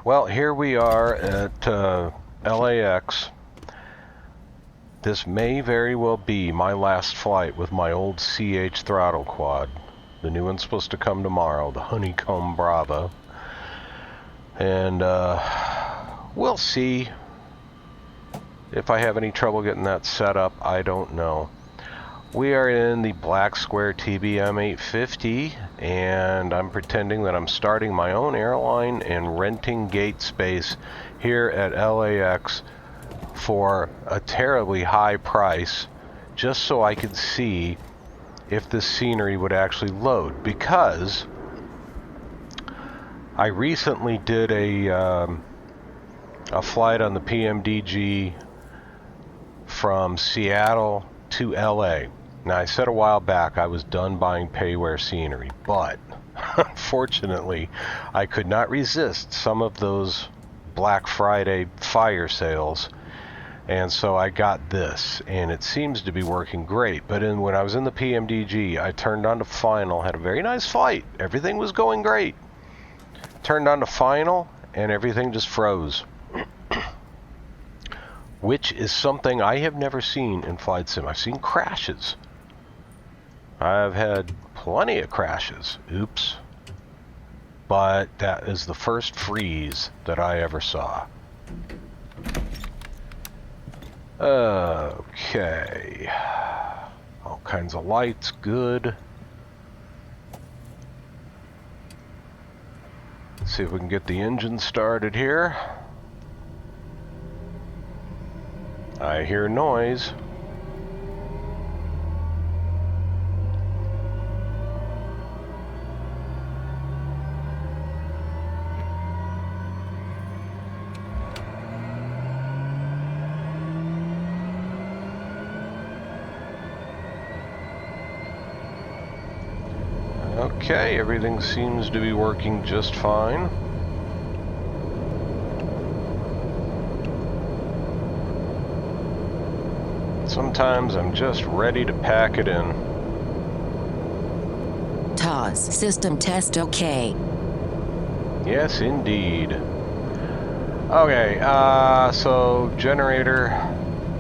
Well, here we are at LAX. This may very well be my last flight with my old CH throttle quad. The new one's supposed to come tomorrow, the Honeycomb Bravo. And we'll see. If I have any trouble getting that set up, I don't know. We are in the Black Square TBM 850, and I'm pretending that I'm starting my own airline and renting gate space here at LAX for a terribly high price, just so I could see if this scenery would actually load. Because I recently did a flight on the PMDG from Seattle to LA. Now, I said a while back I was done buying payware scenery, but unfortunately I could not resist some of those Black Friday fire sales, and so I got this, and it seems to be working great. But when I was in the PMDG, I turned on to final, had a very nice flight, everything was going great. Turned on to final, and everything just froze. Which is something I have never seen in Flight Sim. I've seen crashes. I've had plenty of crashes. Oops. But that is the first freeze that I ever saw. Okay. All kinds of lights, good. Let's see if we can get the engine started here. I hear noise. Okay, everything seems to be working just fine. Sometimes I'm just ready to pack it in. TOS, system test okay. Yes, indeed. Okay, so generator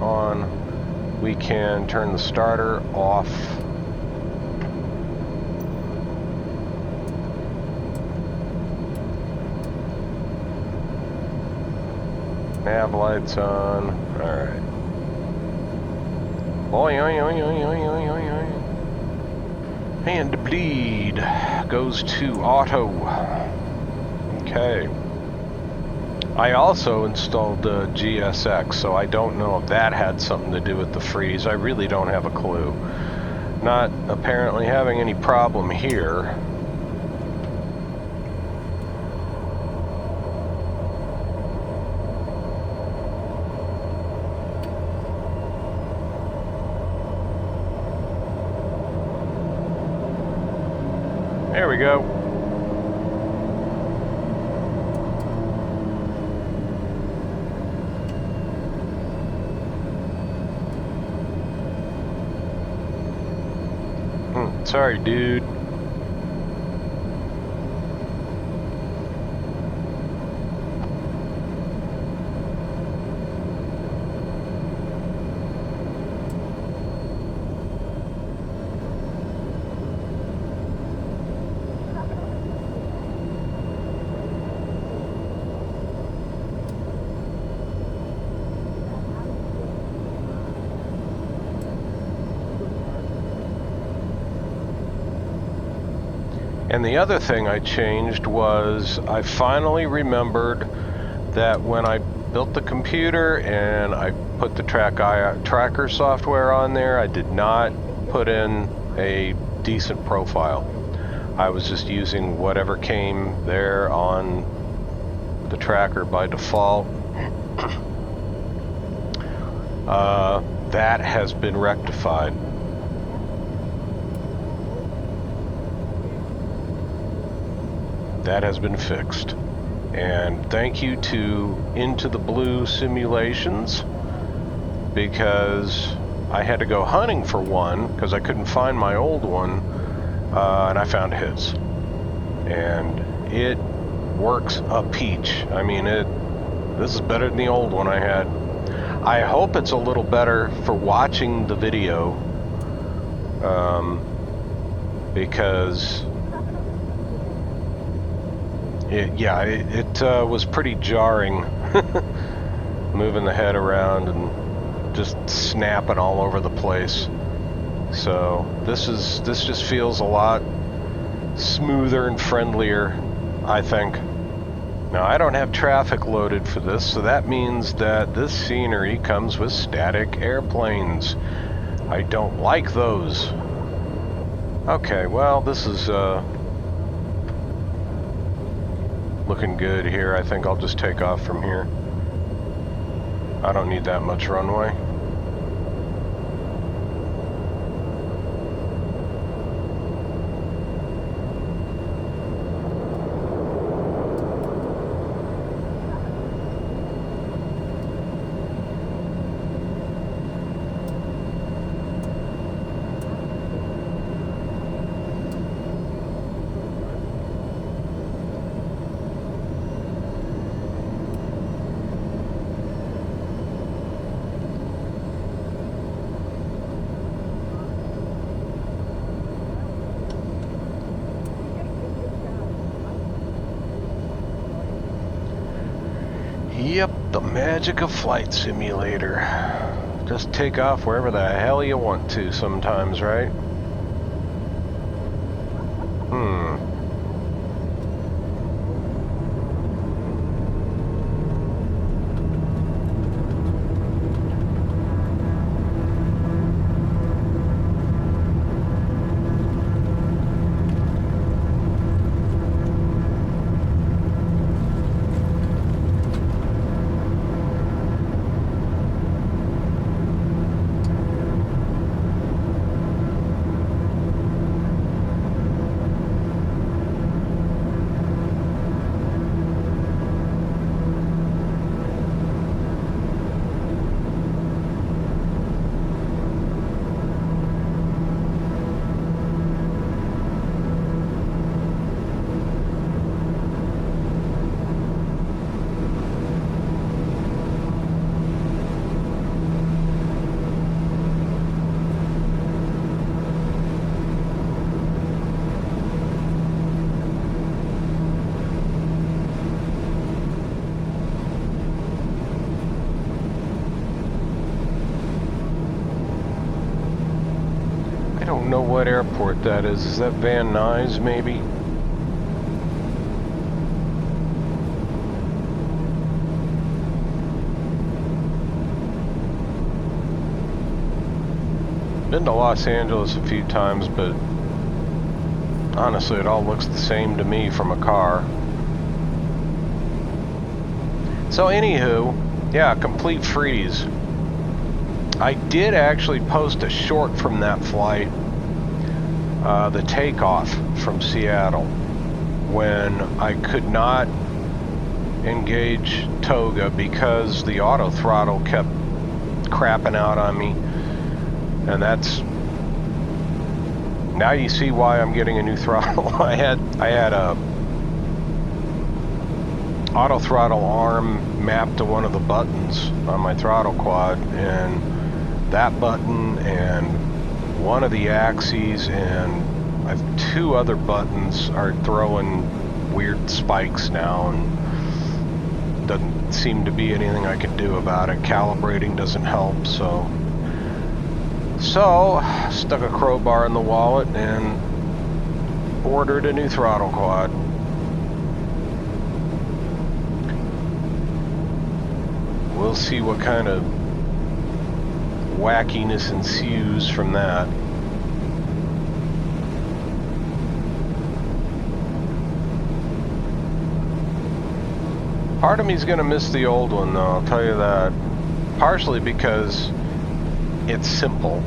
on. We can turn the starter off. Nav lights on. Alright. Oi, oi, oi, oi, oi, oi, oi, oi. And the bleed goes to auto. Okay. I also installed the GSX, so I don't know if that had something to do with the freeze. I really don't have a clue. Not apparently having any problem here. There we go. Sorry, dude. And the other thing I changed was I finally remembered that when I built the computer and I put the tracker software on there, I did not put in a decent profile. I was just using whatever came there on the tracker by default. That has been rectified. That has been fixed. And thank you to Into the Blue Simulations, because I had to go hunting for one because I couldn't find my old one, and I found his. And it works a peach. I mean, this is better than the old one I had. I hope it's a little better for watching the video, because it was pretty jarring moving the head around and just snapping all over the place. So this just feels a lot smoother and friendlier, I think. Now, I don't have traffic loaded for this, so that means that this scenery comes with static airplanes. I don't like those. Okay, well, this is looking good here. I think I'll just take off from here. I don't need that much runway. Yep, the magic of Flight Simulator. Just take off wherever the hell you want to sometimes, right? I don't know what airport that is. Is that Van Nuys, maybe? Been to Los Angeles a few times, but honestly, it all looks the same to me from a car. So anywho, yeah, complete freeze. I did actually post a short from that flight, the takeoff from Seattle, when I could not engage Toga because the auto throttle kept crapping out on me. And that's, now you see why I'm getting a new throttle. I had a auto throttle arm mapped to one of the buttons on my throttle quad, and that button and one of the axes and two other buttons are throwing weird spikes now, and doesn't seem to be anything I can do about it. Calibrating doesn't help, so stuck a crowbar in the wallet and ordered a new throttle quad. We'll see what kind of wackiness ensues from that. Part of me's gonna miss the old one, though, I'll tell you that. Partially because it's simple.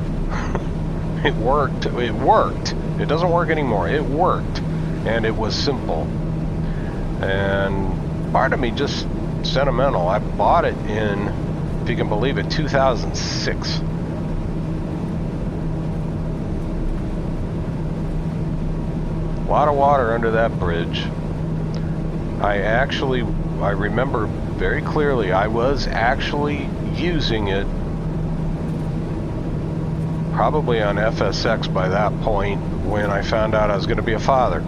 It worked. It worked. It doesn't work anymore. It worked. And it was simple. And part of me just sentimental. I bought it in, if you can believe it, 2006. A lot of water under that bridge. I remember very clearly I was actually using it probably on FSX by that point when I found out I was going to be a father.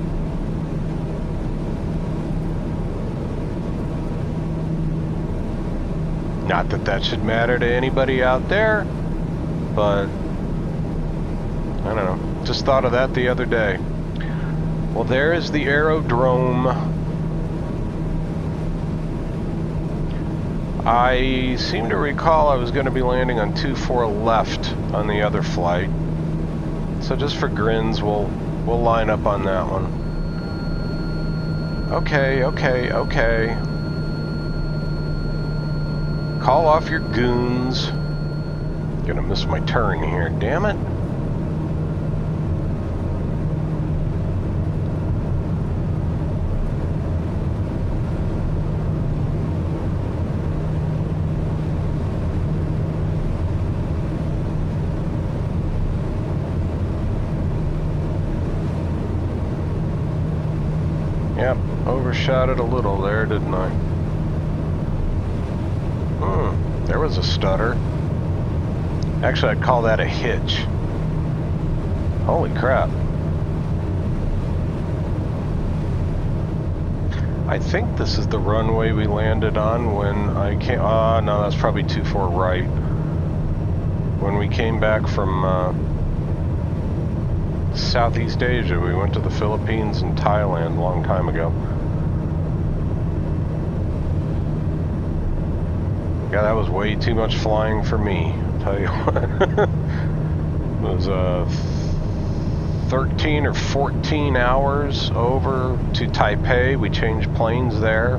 Not that that should matter to anybody out there, but I don't know. Just thought of that the other day. Well, there is the aerodrome. I seem to recall I was going to be landing on 24 left on the other flight. So just for grins, we'll line up on that one. Okay. Call off your goons. Gonna miss my turn here, damn it. Yep, overshot it a little there, didn't I? There was a stutter. Actually, I'd call that a hitch. Holy crap. I think this is the runway we landed on when I came... no, that's probably 24 right. When we came back from Southeast Asia, we went to the Philippines and Thailand a long time ago. Yeah, that was way too much flying for me, I'll tell you what. It was 13 or 14 hours over to Taipei. We changed planes there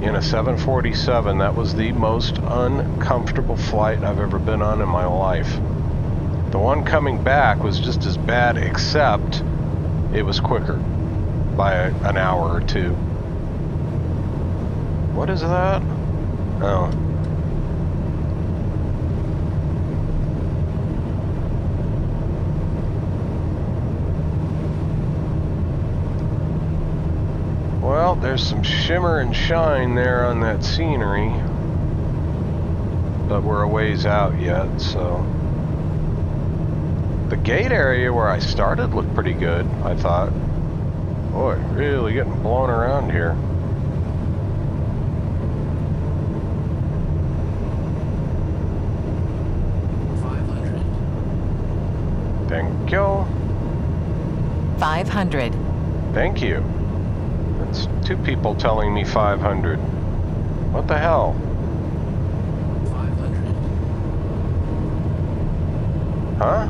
in a 747. That was the most uncomfortable flight I've ever been on in my life. The one coming back was just as bad, except it was quicker by an hour or two. What is that? Oh. Well, there's some shimmer and shine there on that scenery, but we're a ways out yet, so. The gate area where I started looked pretty good, I thought. Boy, really getting blown around here. Thank you. 500. Thank you. That's two people telling me 500. What the hell? 500. Huh?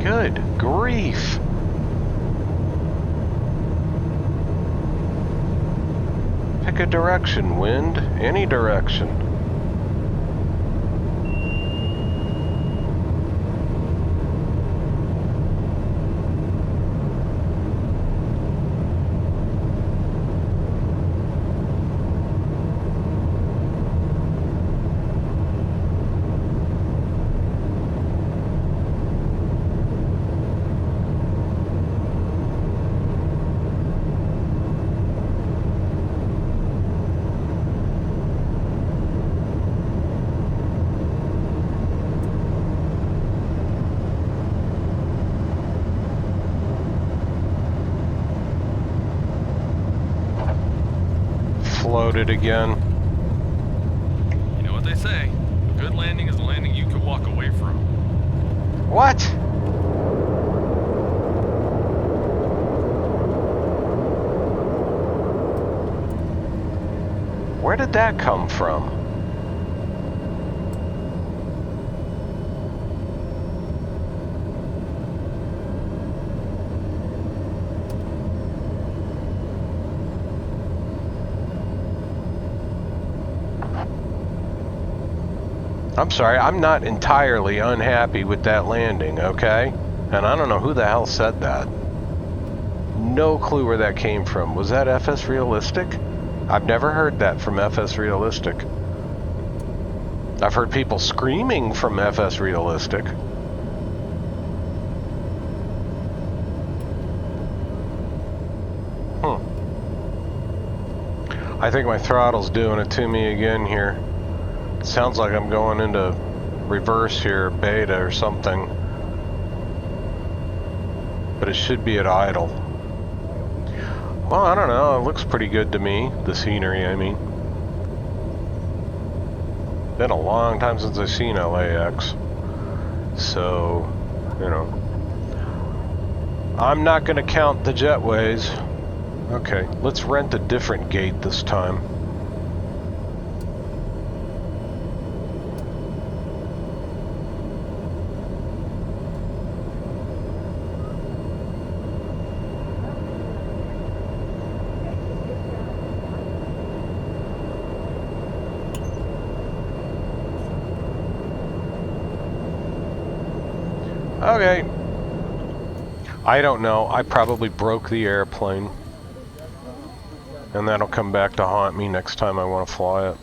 Good grief. Pick a direction, wind. Any direction. Floated again. You know what they say? A good landing is a landing you can walk away from. What? Where did that come from? I'm sorry, I'm not entirely unhappy with that landing, okay? And I don't know who the hell said that. No clue where that came from. Was that FS Realistic? I've never heard that from FS Realistic. I've heard people screaming from FS Realistic. I think my throttle's doing it to me again here. It sounds like I'm going into reverse here, beta or something. But it should be at idle. Well, I don't know. It looks pretty good to me. The scenery, I mean. Been a long time since I've seen LAX. So, you know. I'm not going to count the jetways. Okay, let's rent a different gate this time. Okay. I don't know. I probably broke the airplane. And that'll come back to haunt me next time I want to fly it.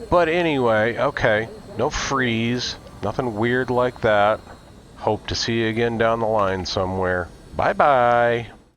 But anyway, okay. No freeze. Nothing weird like that. Hope to see you again down the line somewhere. Bye-bye.